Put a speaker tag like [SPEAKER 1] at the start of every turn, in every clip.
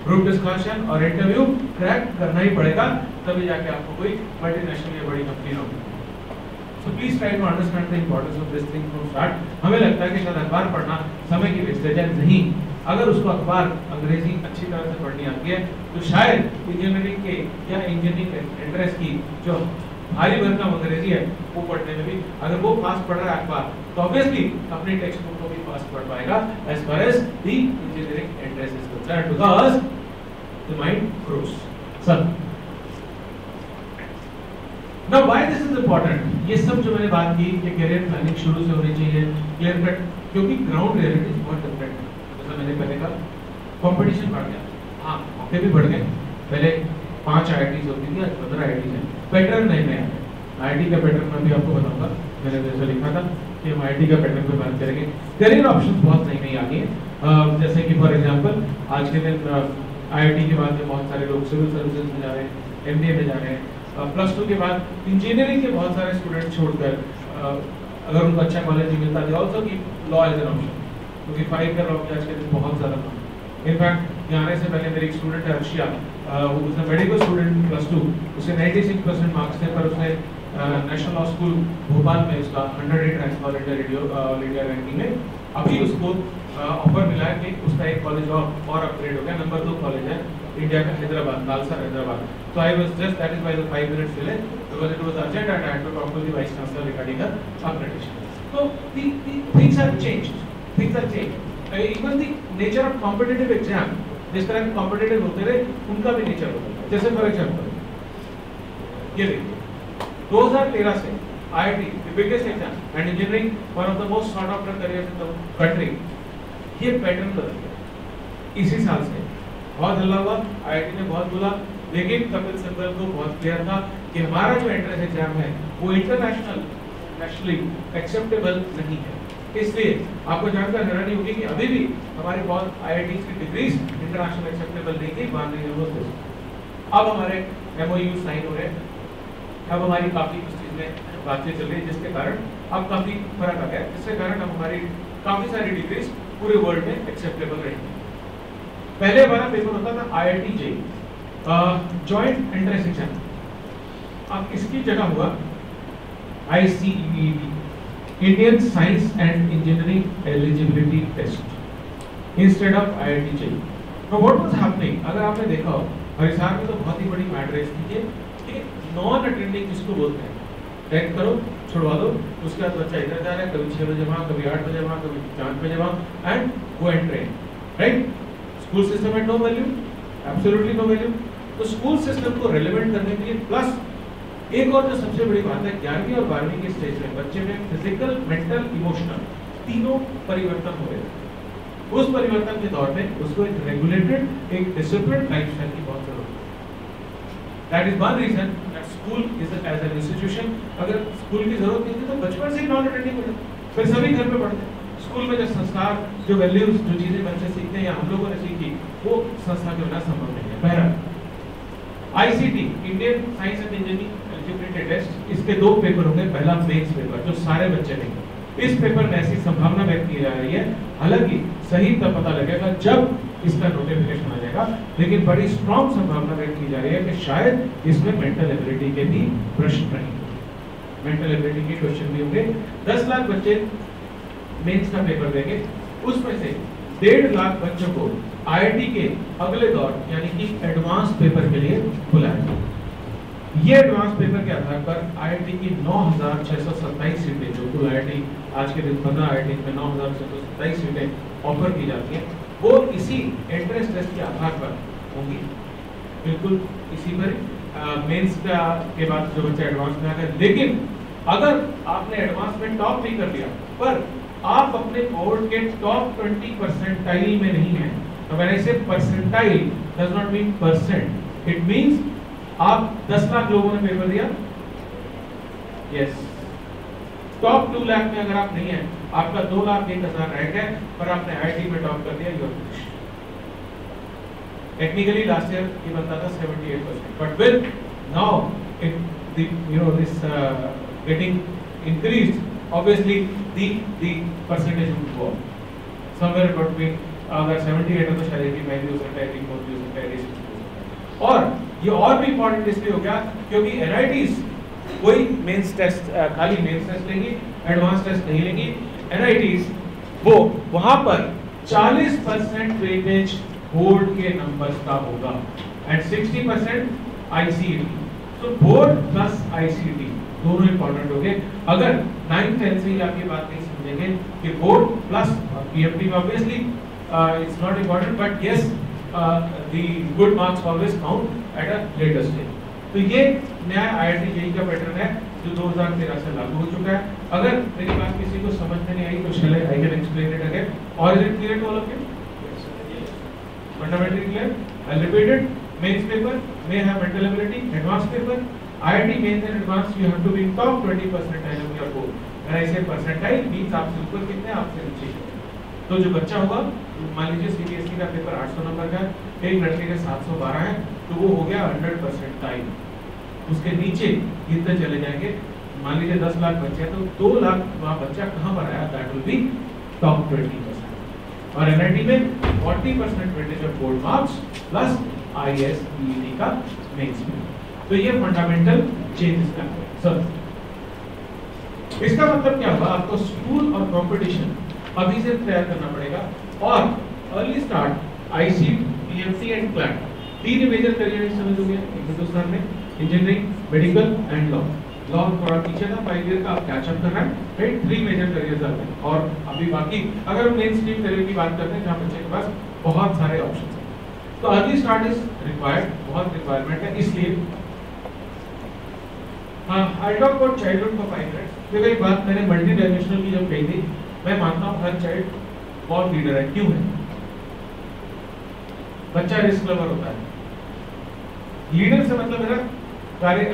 [SPEAKER 1] Group discussion और interview crack करना ही पड़ेगा, तभी जाके आपको कोई मल्टीनेशनल या बड़ी कंपनी होगी। So please try to understand the importance of this thing from start. हमें लगता है कि शायद अखबार पढ़ना समय की वेस्टेज है, नहीं। अगर उसको अखबार अंग्रेजी अच्छी तरह से पढ़नी आती है तो शायद इंजीनियरिंग के या इंजीनियरिंग एंट्रेंस की जो भारी भरकम अंग्रेजी है वो पढ़ने में भी, अगर वो फास्ट पढ़ रहा है अखबार, तो ऑब्वियसली अपनी टेक्स्ट बुक को भी फास्ट पढ़ पाएगा as far as the engineering entrance is concerned, because the mind grows. Sir, now why this is important? ये सब जो मैंने बात की कि कैरियर प्लानिंग शुरू से होनी चाहिए क्लियर कट, क्योंकि ग्राउंड रियलिटीज बहुत डिफरेंट है। जैसा मैंने पहले कहा, कंपटीशन बढ़ गया, हाँ मौके भी बढ़ गए। पहले 5 IITs होती थी, आज 15 IITs हैं। पैटर्न नए नए आते हैं। IIT का पैटर्न मैं भी आपको बताऊंगा, मैंने जैसे लिखा था कि हम IIT का पैटर्न पे बात करेंगे। करियर ऑप्शंस बहुत नई नई आ गई हैं, जैसे कि फॉर एग्जांपल आज के दिन IIT के बाद में बहुत सारे लोग सिविल सर्विसेज में जा रहे हैं, MBA में जा रहे हैं। +2 के बाद इंजीनियरिंग के बहुत सारे स्टूडेंट छोड़कर अगर उनको अच्छा कॉलेज नहीं मिलता, दे आल्सो की लॉ एज एन ऑप्शन, क्योंकि 5 का लॉ भी आज के दिन बहुत ज़्यादा कम है। इनफैक्ट यहाँ आने से पहले मेरी एक स्टूडेंट है अर्शिया, उसने मेडिकल स्टूडेंट +2, उसे 96% मार्क्स थे, पर उसने नेशनल लॉ स्कूल भोपाल में उसका 108 रैंक ऑल इंडिया रैंकिंग में अभी उसको ऑफर मिला है कि उसका एक कॉलेज और अपग्रेड हो गया, नंबर 2 कॉलेज है इंडिया का, Hyderabad, NALSA Hyderabad. So I was just, that is why the 5 minutes delay, because it was urgent and I had to talk to the vice chancellor regarding the accreditation. So the things have changed, things have changed. Even the nature of competitive exam, जिस तरह के competitive होते रहे, उनका भी nature होता है। जैसे for example, ये देखिए, 2013 से IIT, the biggest exam, and engineering, one of the most sought after careers in the country, ये पैटर्न बदल गया इसी साल से। बहुत हल्ला हुआ, IIT ने बहुत बोला, लेकिन कपिल सिब्बल को बहुत क्लियर था कि हमारा जो एंट्रेंस एग्जाम है वो नेशनली एक्सेप्टेबल नहीं है। इसलिए आपको जानकर हैरानी होगी कि अभी भी हमारी बहुत IITs की डिग्रीज इंटरनेशनल एक्सेप्टेबल नहीं थी, मान लीजिए। अब हमारे MOU साइन हो रहे हैं, अब हमारी काफ़ी कुछ चीज़ें बातचीत चल रही है, जिसके कारण अब काफ़ी फर्क आ गया, जिसके कारण अब हमारी काफ़ी सारी डिग्रीज पूरे वर्ल्ड में एक्सेप्टेबल रहेंगी। पहले हमारा पेपर होता था IIT JEE, joint entrance exam, अब इसकी जगह हुआ ICEET, Indian science and engineering eligibility test, instead of IIT JEE। तो व्हाट वाज हैपनिंग, अगर आपने देखा हो हरिसार में तो बहुत ही बड़ी मैट्रिक्स थी कि नॉन अटेंडिंग जिसको बोलते हैं, टेस्ट करो छुड़वा दो, उसके बाद बच्चा इधर जा रहा है, कभी 6 बजे वहाँ, कभी 8 बजे वहाँ, कभी 4 बजे वहाँ, and go and train, right. School system में no value, absolutely no value. तो स्कूल सिस्टम को रेलेवेंट करने के लिए, प्लस एक और जो सबसे बड़ी बात है, 11वीं और 12वीं के स्टेज में बच्चे में फिजिकल, मेंटल, इमोशनल तीनों परिवर्तन हो रहे थे। उस परिवर्तन के दौर में उसको एक रेगुलेटेड, एक डिसिप्लिन्ड लाइफस्टाइल की बहुत जरूरत है। That is one reason that school is as an institution, अगर स्कूल की जरूरत नहीं थी तो बचपन से ही नॉन अटेंडिंग हो जाते, फिर सभी घर पे पढ़ते। स्कूल में जो संस्कार, जो वैल्यूज, जो चीजें बच्चे सीखते हैं या हम लोगों ने सीखी, वो संस्था के बिना संभव नहीं है। पहला ICT, Indian science and engineering eligibility test, इसके 2 पेपर होंगे। पहला मेंस पेपर जो सारे बच्चे देंगे, इस पेपर में ऐसी संभावना व्यक्त की जा रही है, हालांकि सही तब पता लगेगा जब इसका नोटिफिकेशन आ जाएगा, लेकिन बड़ी स्ट्रॉन्ग संभावना व्यक्त की जा रही है कि शायद इसमें मेंटल एबिलिटी के भी प्रश्न रहेंगे, मेंटल एबिलिटी के क्वेश्चन भी होंगे। 10 लाख बच्चे मेंस का पेपर देंगे, उसमें से 1.5 लाख बच्चों को IIT के अगले दौर यानी कि एडवांस पेपर के लिए बुलाया जाए। ये एडवांस पेपर के आधार पर IIT की 9,627 सीटें, जो कुल IIT आज के दिन 15 IIT में 9,627 सीटें ऑफर की जाती हैं, वो इसी एंट्रेंस टेस्ट के आधार पर होंगी, बिल्कुल इसी पर। मेंस का के बाद जो बच्चा एडवांस में आ गए, लेकिन अगर आपने एडवांस में टॉप नहीं कर लिया, पर आप अपने बोर्ड के टॉप 20 परसेंटाइल में नहीं है, तो व्हेन आई से percentile does not mean percent, it means आप 10 लाख लोगों ने पेपर दिया, यस, टॉप 2 लाख में अगर आप नहीं है, आपका 2,01,000 रैंक है, पर आपने IIT में टॉप कर दिया, you are finished. Technically last year ये बनता था 78%, but with now it this getting increased, obviously the percentage would go up somewhere between अगर 78 है तो शायद 85 भी हो सकता है, 84 भी हो सकता है, 86 भी हो सकता है। और ये और भी इंपॉर्टेंट इसलिए हो गया क्योंकि एनआईटीज कोई मेंस टेस्ट खाली मेंस टेस्ट लेंगी, एडवांस टेस्ट नहीं लेंगी। एनआईटीज वो वहां पर 40% वेटेज बोर्ड के नंबर्स का होगा एंड 60% आईसीटी। तो बोर्ड प्लस आईसीटी दोनों इंपॉर्टेंट हो गए। अगर 9th 10th से ही आप ये बात नहीं समझेंगे कि board plus PMT obviously it's not important but yes the good marks always count at a later stage. तो ये नया आईआईटी जेईई का पैटर्न है जो 2013 से लागू हो चुका है। अगर मेरी बात किसी को समझ में नहीं आई तो shall I can explain it again और is it clear to all of you? Fundamentally clear? I'll repeat it. Mains paper may have mental ability. Advanced paper, IIT mains and advanced you have to be in top 20 percentile of your board. When I say percentile means आपसे ऊपर कितने आपसे नीचे कितने। तो जो बच्चा होगा मान लीजिए सीबीएसई का पेपर 800 नंबर का है, एक लड़के के 712 है तो वो हो गया 100 परसेंटाइल। उसके नीचे कितने चले जाएंगे? मान लीजिए 10 लाख बच्चे हैं तो 2 लाख वहाँ बच्चा कहाँ पर आया? That will be top 20%। और एनआईटी में 40% weightage of board marks plus ISET का मेंस में। तो ये फंडामेंटल चेंजेस का है सर। इसका मतलब क्या होगा? आपको स्कूल और कंपटीशन अभी से तैयार करना पड़ेगा और early start IC, PMC and CLAT तीन मेजर करियर समझोगे हिंदुस्तान में, engineering, medical and law. Law थोड़ा पीछे था 5 ईयर का, आप कैचअप कर रहे हैं, राइट? 3 मेजर करियर्स आते हैं और अभी बाकी अगर हम मेन स्ट्रीम करियर की बात करते हैं जहाँ बच्चे के पास बहुत सारे ऑप्शंस हैं तो अर्ली स्टार्ट इज रिक्वायर्ड, बहुत रिक्वायरमेंट है। इसलिए I talk about childhood for 5 minutes. देखो एक बात मैंने मल्टी डायमेंशनल की जब कही थी, मैं मानता हूँ हर चाइल्ड बहुत लीडर है। क्यों है? बच्चा रिस्क लवर होता है। लीडर से मतलब मेरा कार्य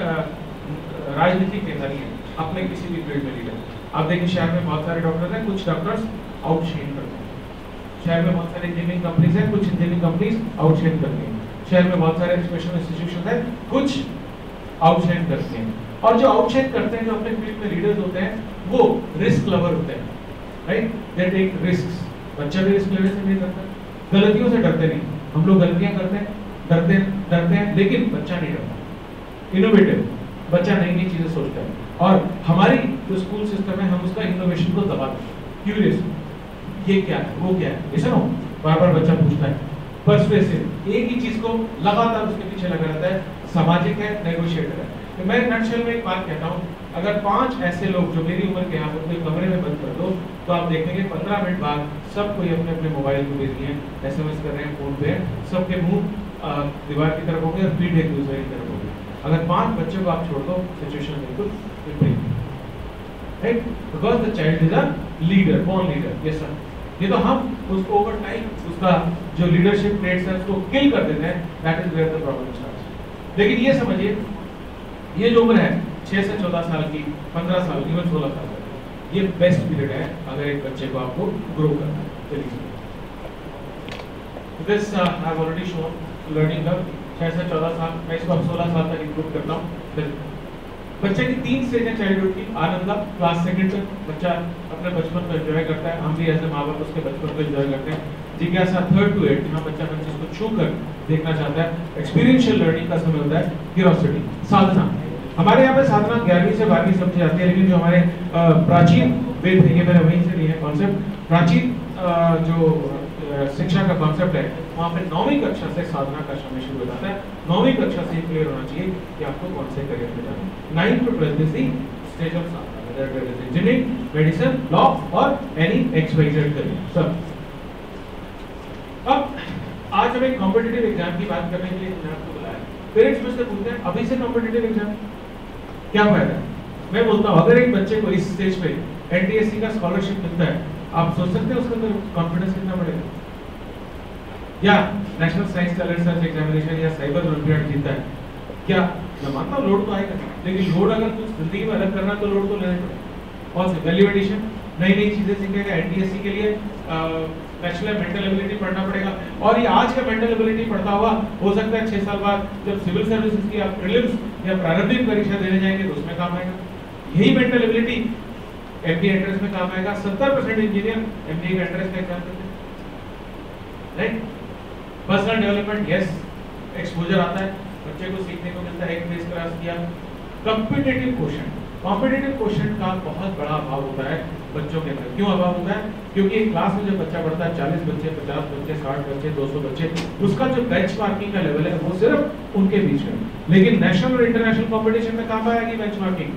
[SPEAKER 1] राजनीतिक नेता नहीं है, अपने किसी भी फील्ड में लीडर। आप देखिए शहर में बहुत सारे डॉक्टर्स हैं, कुछ डॉक्टर्स आउटशाइन करते हैं। शहर में बहुत सारे इंजीनियरिंग कंपनीज हैं, कुछ इंजीनियरिंग कंपनीज आउटशाइन करती हैं। शहर में बहुत सारे एजुकेशनल इंस्टीट्यूशन हैं, कुछ आउटशाइन करते हैं। और जो आउटशाइन करते हैं, जो अपने फील्ड में लीडर्स होते हैं, वो रिस्क लवर होते हैं, राइट? They take risks. बच्चा भी रिस्क लेने से नहीं डरता, गलतियों से डरते नहीं। हम लोग गलतियां करते हैं, डरते हैं, लेकिन बच्चा नहीं डरता। इनोवेटिव बच्चा नई नई चीजें सोचता है और हमारी जो स्कूल सिस्टम है हम उसका इनोवेशन को दबाते हैं। क्यूरियस, ये क्या है, वो क्या है, ऐसा ना बार बार बच्चा पूछता है। पर्सुएसिव, एक ही चीज को लगातार उसके पीछे लगा रहता है। सामाजिक है, नेगोशिएटर है। तो मैं नटशेल में एक बात कहता हूँ, अगर 5 ऐसे लोग जो मेरी उम्र के हैं आप अपने कमरे में बंद कर दो तो आप देखेंगे 15 मिनट बाद सब कोई अपने अपने मोबाइल को बिजी हैं, एसएमएस कर रहे हैं, फोन पे हैं, सबके मुंह दीवार की तरफ होंगे और पीठ एक दूसरे की तरफ होंगे। अगर 5 बच्चों को आप छोड़ दो सिचुएशन बिल्कुल विपरीत, right? Because the child is a leader, born leader. Yes sir. ये तो हम उसको ओवर टाइम उसका जो लीडरशिप ट्रेट्स है उसको किल कर देते हैं। That is where the problem starts. लेकिन ये समझिए, ये जो उम्र है 6 से 14 साल की, 15 साल की, 16 साल की, ये बेस्ट पीरियड है अगर एक बच्चे को आपको ग्रो करना है। चलिए this I have already shown learning curve 6 से 14 साल, मैं इसको 16 साल तक इंक्लूड करता हूँ। बच्चे की 3 स्टेज है चाइल्डहुड की। आनंदा, क्लास 2 तक बच्चा अपने बचपन को एंजॉय करता है, हम भी ऐसे माँ बाप उसके बचपन को एंजॉय करते हैं। जिज्ञासा 3rd to 8, जहाँ बच्चा चीज को छू कर देखना चाहता है। एक्सपीरियंशियल लर्निंग का समय होता है। क्यूरियोसिटी, साधना। हमारे यहाँ पे साधना 11वीं से 12वीं समझी जाती है, लेकिन जो हमारे प्राचीन वेद है, ये मैंने वहीं से लिया है कॉन्सेप्ट, प्राचीन जो शिक्षा का कॉन्सेप्ट है, वहाँ पे 9वीं कक्षा से साधना का समय शुरू हो जाता है। 9वीं कक्षा से क्लियर होना चाहिए कि आपको कौन से करियर में जाना है। 9 to 12 is the stage of Sadhana, whether it is engineering, medicine, law और एनी XYZ करियर। सर अब आज हम एक कॉम्पिटिटिव एग्जाम की बात करने के लिए मैंने आपको बुलाया। पेरेंट्स मुझसे पूछते हैं अभी से कॉम्पिटिटिव एग्जाम क्या फायदा है? मैं बोलता हूँ अगर एक बच्चे को इस स्टेज पे एनटीएससी का स्कॉलरशिप मिलता है, आप सोच सकते हैं उसके अंदर कॉन्फिडेंस कितना बढ़ेगा? या national science talent search examination या साइबर ओलंपियाड जीतता है, क्या मैं मानता हूँ लोड तो आएगा, लेकिन लोड अगर कुछ जिंदगी में अलग करना तो लोड तो लेना पड़ेगा। और वैल्यू एडिशन, नई नई चीजें सीखेगा। एनटीएससी के लिए नेशनल मेंटल एबिलिटी पढ़ना पड़ेगा और ये आज का मेंटल एबिलिटी पढ़ता हुआ हो सकता है 6 साल बाद जब सिविल सर्विसेज की आप प्रीलिम्स या प्रारंभिक परीक्षा देने जाएंगे तो उसमें काम आएगा। यही मेंटल एबिलिटी एमबीए एंट्रेंस में काम आएगा। 70% इंजीनियर एमबीए का एंट्रेंस का एग्जाम देते हैं। Right? Personal development, yes, exposure आता है, बच्चे को सीखने को मिलता है, एक फेस क्रॉस किया। कॉम्पिटिटिव क्वेश्चन, कॉम्पिटिटिव क्वेश्चन का बहुत बड़ा अभाव होता है बच्चों के अंदर। क्यों अभाव होता है? क्योंकि एक क्लास में जब बच्चा पढ़ता है 40 बच्चे, 50 बच्चे, 60 बच्चे, 200 बच्चे, उसका जो बेंचमार्किंग का लेवल है वो सिर्फ उनके बीच में। लेकिन नेशनल और इंटरनेशनल कंपटीशन में कहां पाएगी benchmarking?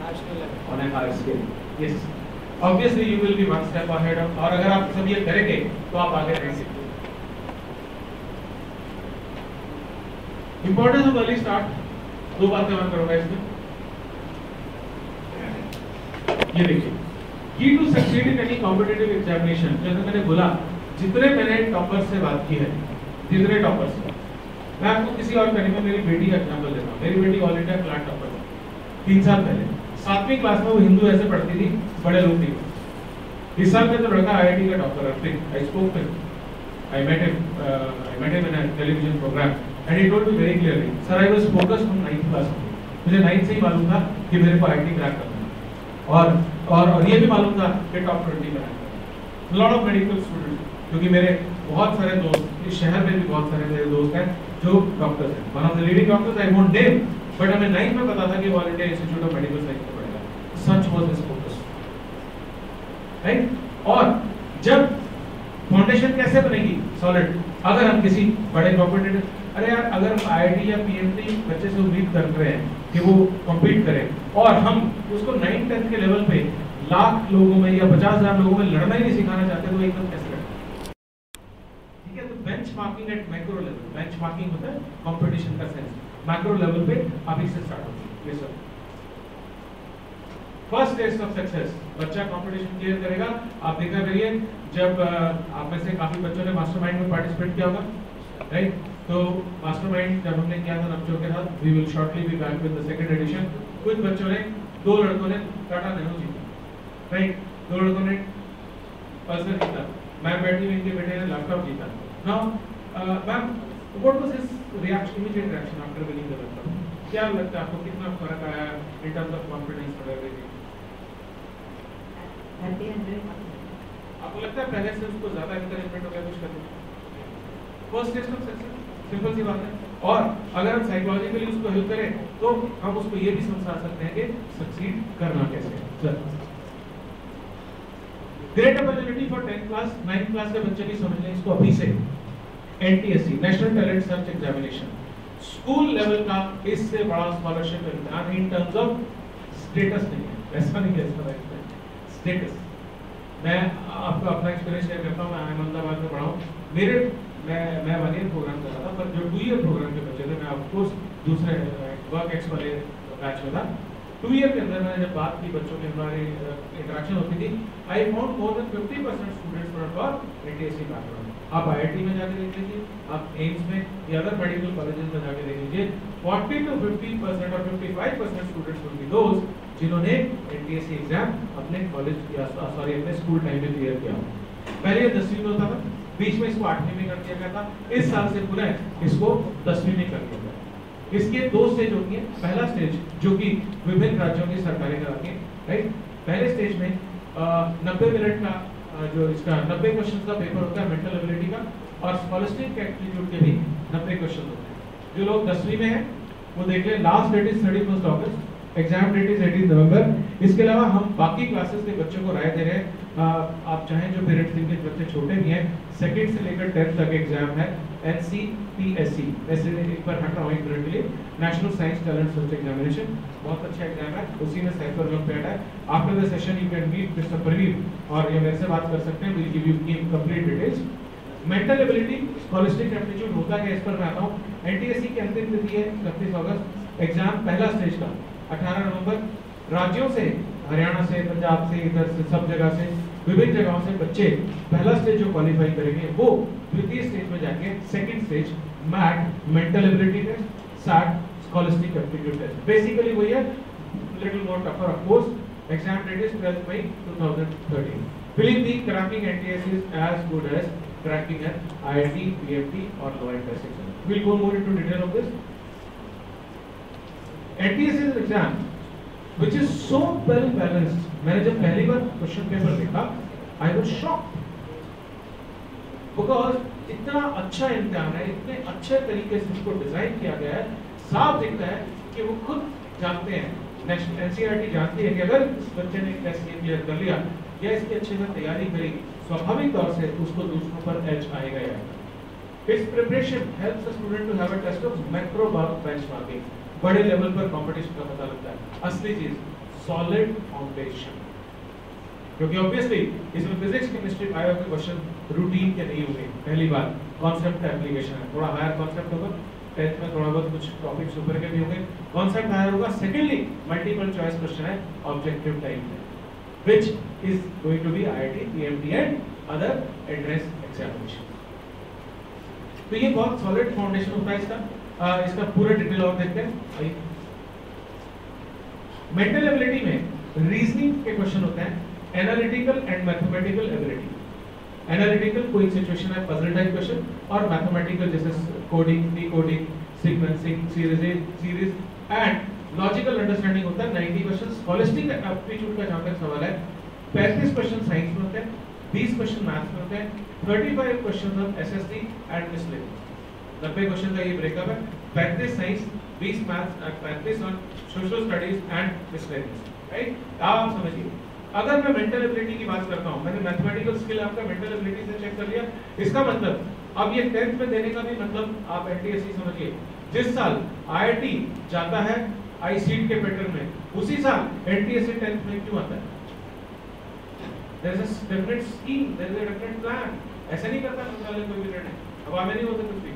[SPEAKER 1] National level, on A high scale. Yes, obviously you will be one step ahead, और अगर आप सब ये करेंगे तो आप आगे रहेंगे। इंपॉर्टेंस ऑफ अर्ली स्टार्ट, दो बातें मैं करूंगा इसमें। ये देखिए, key to succeed in any competitive examination, जैसे मैंने बोला, जितने मैंने टॉपर्स से बात की है, जितने टॉपर्स से, मैं आपको किसी और तरीके में मेरी बेटी का एग्जांपल देता हूँ। मेरी बेटी ऑल इंडिया क्लास टॉपर है। 3 साल पहले 7वीं क्लास में वो हिंदू ऐसे पढ़ती थी, बड़े लोग नहीं। इस साल में तो लड़का IIT का डॉक्टर है। I spoke with, I met him in a television program and he told me very clearly, sir, I was focused on 9th class only. मुझे 9th से ही मालूम था कि मेरे को IIT क्रैक करना है, और ये भी मालूम था कि टॉप 20 में है। लॉट ऑफ मेडिकल स्टूडेंट्स, क्योंकि मेरे बहुत सारे दोस्त, इस शहर में भी बहुत सारे मेरे दोस्त हैं जो डॉक्टर्स हैं। One of the leading doctors, I won't name, but हमें 9th में पता था कि वो all India institute of medical science में पढ़ेगा। सच वाज हिज फोकस, राइट? और जब फाउंडेशन कैसे बनेगी सॉलिड? अगर हम किसी बड़े कॉम्पिटिटिव, अरे यार, अगर हम IIT या PhD बच्चे से उम्मीद कर रहे हैं कि वो कॉम्पीट करे, और हम उसको 9th-10th के लेवल पे लाख लोगों में या 50,000 लोगों में लड़ना ही नहीं सिखाना चाहते, तो एकदम कैसे लड़ें? ठीक है, तो benchmarking at macro level, benchmarking होता है कंपटीशन का सेंस, मैक्रो लेवल पे अभी से स्टार्ट होती है। ये सब फर्स्ट टेस्ट ऑफ सक्सेस, बच्चा कंपटीशन क्लियर करेगा। आप देखा करिए, जब आप में से काफी बच्चों ने मास्टरमाइंड में पार्टिसिपेट किया होगा, राइट? तो मास्टरमाइंड जब हमने किया था नवजोत के साथ, we will shortly be back with the second edition. कुछ बच्चों ने, 2 लड़कों ने टाटा नैनो जीता, राइट? 2 लड़कों ने पल्सर जीता, मैं बैठी हुई, इनके बेटे ने लैपटॉप जीता। Now ma'am, what was his reaction, immediate reaction after winning the laptop? क्या लगता है आपको, कितना फर्क आया इन टर्म्स ऑफ कॉन्फिडेंस और एवरीथिंग? आपको लगता है पहले से उसको ज्यादा एनकरेजमेंट हो गया कुछ करने? First test of success, simple सी बात है। और अगर हम साइकोलॉजिकली उसको हेल्प करें तो हम उसको ये भी समझा सकते हैं कि सक्सीड करना कैसे है। Sir, great opportunity for 10th class, 9th class के बच्चे भी समझ लें इसको अभी से। NTSC, national talent search examination, school level का इससे बड़ा स्कॉलरशिप इम्तिहान इन टर्म्स ऑफ स्टेटस नहीं है, ऐसा नहीं है, स्टेटस। मैं आपको अपना एक्सपीरियंस शेयर करता हूँ। मैं अहमदाबाद में पढ़ा हूँ। मैं 1 ईयर प्रोग्राम कर रहा था, पर जो 2 ईयर प्रोग्राम के बच्चे थे, मैं ऑफकोर्स दूसरे वर्क एक्स वाले बैच में था। 2 ईयर के अंदर मैंने जब बात की, बच्चों के हमारी इंटरेक्शन होती थी, I found more than 50% students from for NTSC background. आप IIT में जाके देख लीजिए, आप एम्स में या अदर मेडिकल कॉलेजेस में जाके देख लीजिए, 40 to 50% और 55% स्टूडेंट्स विल बी दोज जिन्होंने NTSC एग्जाम अपने कॉलेज या सॉरी अपने स्कूल टाइम में क्लियर किया हो। पहले 10वीं में होता था, बीच में इसको 8वीं में कर दिया गया था, इस साल से पुनः इसको 10वीं में कर दिया गया। इसके 2 स्टेज होती है। पहला स्टेज जो कि विभिन्न राज्यों की सरकारें कराती हैं, राइट? पहले स्टेज में 90 मिनट का जो इसका 90 क्वेश्चन का पेपर होता है मेंटल एबिलिटी का, और स्कॉलस्टिक एप्टीट्यूड के भी 90 क्वेश्चन होते हैं। जो लोग 10वीं में हैं वो देख लें, last date is 31 August, exam date is 18 November. इसके अलावा हम बाकी क्लासेस के बच्चों को राय दे रहे हैं, आप चाहें जो पेरेंट्स जिनके बच्चे छोटे भी हैं, 2nd से लेकर 10th तक एग्जाम है। NCPSC, ऐसे एक बार हट रहा हूँ एक मिनट के लिए, national science talent search examination, बहुत अच्छा एग्जाम है, उसी में साइफर ओलंपियाड है। After the session you can meet mister Praveen और ये मेरे से बात कर सकते हैं, will give you complete details. Mental ability, scholastic aptitude होता है, इस पर मैं आता हूँ। NTSC की अंतिम तिथि है 31 अगस्त, एग्जाम पहला स्टेज का 18 नवंबर। राज्यों से, हरियाणा से, पंजाब से, इधर से, सब जगह से, विभिन्न जगहों से बच्चे पहला स्टेज जो क्वालिफाई करेंगे वो द्वितीय स्टेज में जाके second stage MAT, mental ability test, SAT, scholastic aptitude test. Basically वही है, little more tougher of course. Exam date is 12 May 2013। Believe me, cracking NTSC is as good as cracking an IIT, PFT or lower test exam. We'll go more into detail of this. NTSC is an exam which is so well balanced. मैंने जब पहली बार question paper देखा, I was shocked because इतना अच्छा इम्तिहान है, इतने अच्छे तरीके से इसको डिजाइन किया गया है, साफ दिखता है कि वो खुद जानते हैं, नेशनल एनसीईआरटी जानती है कि अगर इस बच्चे ने टेस्ट क्लियर कर लिया या इसकी अच्छे से तैयारी करी, स्वाभाविक तौर से उसको दूसरों पर एज आएगा। Its preparation helps the student to have a test of macro benchmarking, बड़े लेवल पर कंपटीशन का पता लगता है। असली चीज सॉलिड फाउंडेशन, क्योंकि ऑब्वियसली इसमें फिजिक्स केमिस्ट्री बायो के क्वेश्चन रूटीन के नहीं होंगे। पहली बात कॉन्सेप्ट एप्लीकेशन है, थोड़ा हायर कॉन्सेप्ट होगा, 10th में थोड़ा बहुत कुछ टॉपिक्स ऊपर के भी होंगे, कॉन्सेप्ट हायर होगा। सेकेंडली मल्टीपल चॉइस क्वेश्चन है ऑब्जेक्टिव टाइप में, which is going to be IIT, PMT and other entrance examination। तो ये बहुत सॉलिड फाउंडेशन होता है इसका पूरा डिटेल और देखते हैं। मेंटल एबिलिटी में रीजनिंग के क्वेश्चन होते हैं, analytical and mathematical ability. Analytical कोई सिचुएशन है, पजल टाइप क्वेश्चन, और मैथमेटिकल जैसे coding, decoding, sequencing, series and logical understanding होता है। 90 क्वेश्चंस होलिस्टिक एप्टीट्यूड का जहां तक सवाल है, 35 क्वेश्चन साइंस में होते हैं, 20 क्वेश्चन मैथ्स में होते हैं, 35 question on SST and miscellaneous. 90 question का ये ब्रेकअप है, 35 science, 20 maths and 35 on social studies and miscellaneous, right? आप समझिए, अगर मैं मेंटल एबिलिटी की बात करता हूं, मैंने मैथमेटिकल स्किल आपका मेंटल एबिलिटी से चेक कर लिया, इसका मतलब अब ये 10th में देने का भी मतलब आप एनटीएससी समझिए। जिस साल आईआईटी जाता है आईसीट के पैटर्न में, उसी साल एनटीएससी 10th में क्यों आता है? There is a different scheme, there is a different plan. ऐसा नहीं करता मंत्रालय कोई भी निर्णय, अब हमें नहीं होता कुछ भी।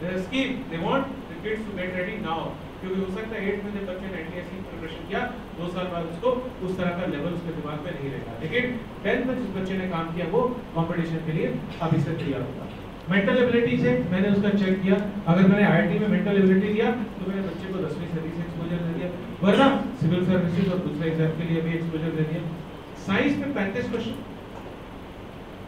[SPEAKER 1] There is a scheme, they want the kids to get ready now, क्योंकि हो सकता है 8th में जब बच्चे ने एनटीएससी प्रिपरेशन किया, 2 साल बाद उसको उस तरह का लेवल उसके दिमाग में नहीं रहेगा, लेकिन 10th में जिस बच्चे ने काम किया वो कंपटीशन के लिए अभी से तैयार होगा। मेंटल एबिलिटी से मैंने उसका चेक किया, अगर मैंने आईआईटी में मेंटल एबिलिटी दिया तो मैंने बच्चे को 10वीं सदी से एक्सपोजर दे दिया, वरना सिविल सर्विसेज और दूसरे एग्जाम के लिए भी एक्सपोजर दे दिया। साइंस में 35 क्वेश्चन,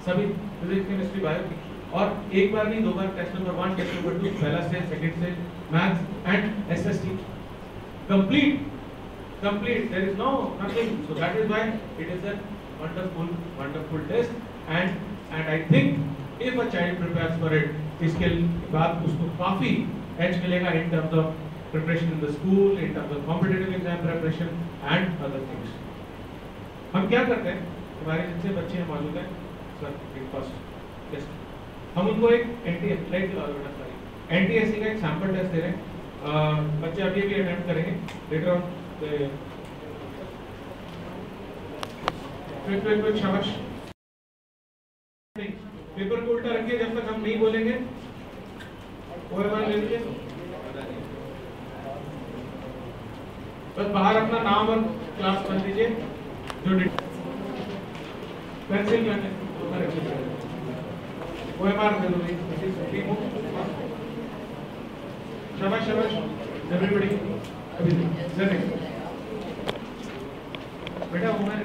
[SPEAKER 1] सभी फिजिक्स केमिस्ट्री बायो की, और एक बार नहीं 2 बार टेस्ट नंबर 1, टेस्ट नंबर 2, पहला stage, second stage, maths and SST complete, there is no nothing, so that is why it is a wonderful test and I think if a child prepares for it, इसके बाद उसको काफी edge मिलेगा in terms of preparation in the school, in terms of competitive exam preparation and other things. हम क्या करते हैं, हमारे जितने बच्चे हैं मौजूद हैं सर, फर्स्ट टेस्ट हम उनको एक एनटीएससी का एक सैंपल टेस्ट दे रहे हैं, बच्चे अभी भी अटेम्प्ट करेंगे, लेटर ऑन क्विक शाबाश। पेपर को उल्टा रखिए, जब तक हम नहीं बोलेंगे ओएमआर ले लीजिए, बस बाहर अपना नाम और क्लास बन दीजिए, जो पेंसिल ओएमआर दे दो, शाबाश शाबाश एवरीबॉडी। अभी बेटा ओएमआर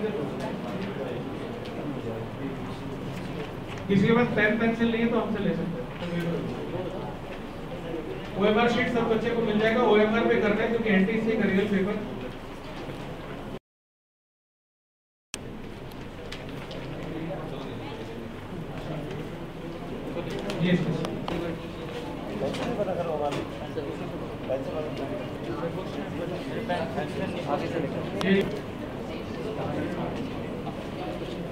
[SPEAKER 1] किसी के पास पेन पेंसिल नहीं है तो हमसे ले सकते हैं। ओएमआर शीट सब बच्चे को मिल जाएगा, ओएमआर पे करना है क्योंकि एनटीएससी का रियल पेपर ये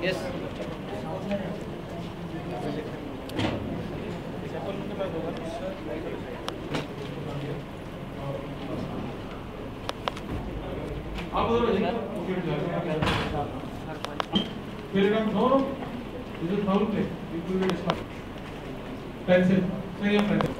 [SPEAKER 2] यस
[SPEAKER 1] आप no this is foul play, it will be disqualified. Pencil, सही है पेंसिल।